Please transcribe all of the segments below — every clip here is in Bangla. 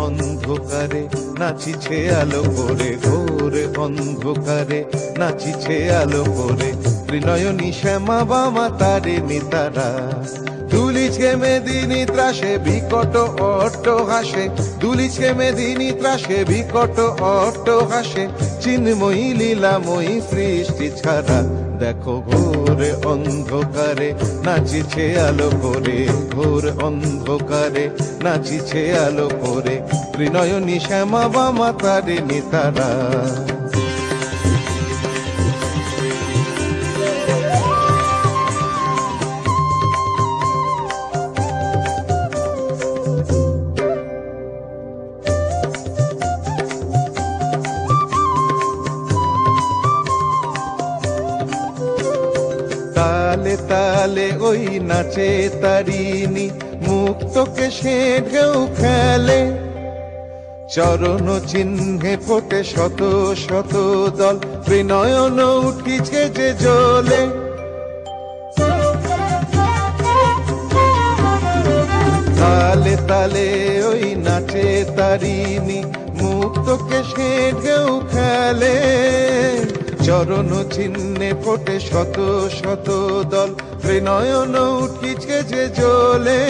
অন্ধকারে নাচিছে আলো করে, ঘোর অন্ধকারে নাচিছে আলো করে, ত্রিনয়নী শ্যামা বামা তারিণী তারা। দুলিছে মেদিনী ত্রাসে বিকট অট্ট হাসে, দুলিছে মেদিনী ত্রাসে বিকট অট্ট হাসে, চিন্ময়ী লীলাময়ী সৃষ্টি ছাড়া। দেখো ঘোর অন্ধকারে নাচিছে আলো করে, ঘোর অন্ধকারে নাচিছে আলো করে, ত্রিনয়নী শ্যামা বামা তারিণী তারা। তালে তালে ওই নাচে তারিণী, মুক্তকে সে ঢেউ খেলে, চরণ চিহ্নে ফোটে শত শত দল, ত্রিনয়ন উঠিছে যে জ্বলে। তালে তালে ওই নাচে তারিণী, মুক্তকে সে ঢেউ খেলে, চরণ চিহ্নে ফোটে শত শত দল, ত্রিনয়ন উঠিছে যে জ্বলে।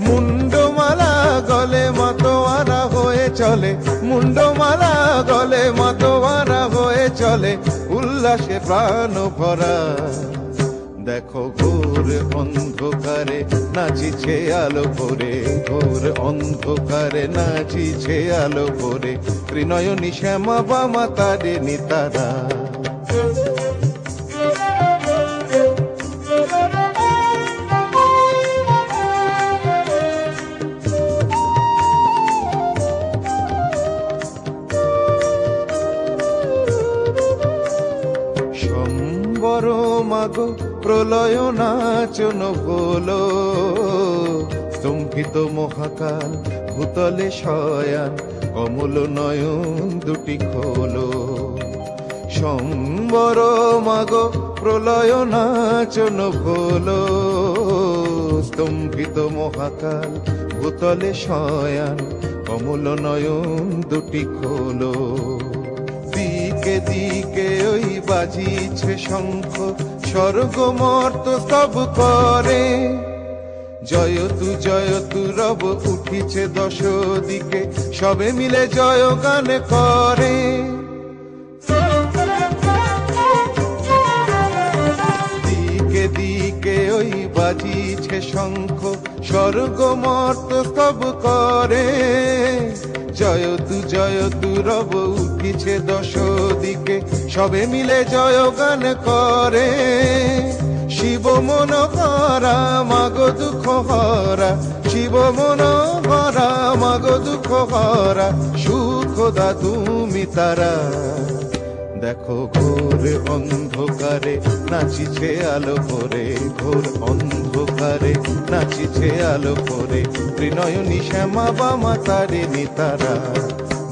মুন্ডমালা গলে মাতোয়ারা হয়ে চলে, মুন্ডমালা গলে মাতোয়ারা হয়ে চলে, উল্লাসে প্রাণ ভরা। দেখো ঘোর অন্ধকারে নাচিছে আলো করে, ঘোর অন্ধকারে নাচিছে আলো করে, ত্রিনয়নী শ্যামা বামা তারিণী তারা। সম্বর মাগো প্রলয় নাচন হলো, স্তম্ভিত মহাকাল ভূতলে শয়ান, কমল নয়ন দুটি খোলো। সম্বর মাগো প্রলয় নাচন হলো, স্তম্ভিত মহাকাল ভূতলে শয়ান, কমল নয়ন দুটি খোলো। দিকে দিকে ওই বাজিছে শঙ্খ, স্বর্গ মর্ত সব করে, জয়তু রব উঠিছে দশ দিকে, সবে মিলে জয় গান করে। দিকে দিকে ওই বাজিছে শঙ্খ, স্বর্গ মর্ত সব করে, জয়তু রব উঠিছে দশ দিকে, সবে মিলে জয় গান করে। শিব মন হরা মাগো দুঃখ হরা, শিব মন হরা মাগো দুঃখ হরা, সুখ দা তুমি তারা। দেখো ঘোর অন্ধকারে নাচিছে আলো করে, ঘোর অন্ধকারে নাচিছে আলো করে, ত্রিনয়নী শ্যামা বামা তারিণী তারা।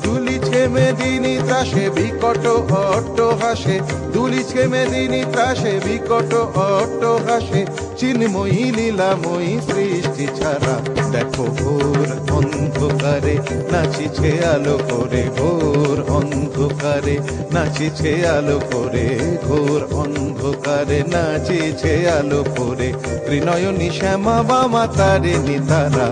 দুলিছে মেদিনী ত্রাসে বিকট অট্ট হাসে, দুলিছে মেদিনী ত্রাসে বিকট অট্ট হাসে, চিন্ময়ী লীলাময়ী সৃষ্টি ছাড়া। দেখো ঘোর অন্ধকারে নাচিছে আলো করে, ঘোর অন্ধকারে নাচিছে আলো করে, ঘোর অন্ধকারে নাচিছে আলো করে, ত্রিনয়নী শ্যামা বামা তারিণী তারা।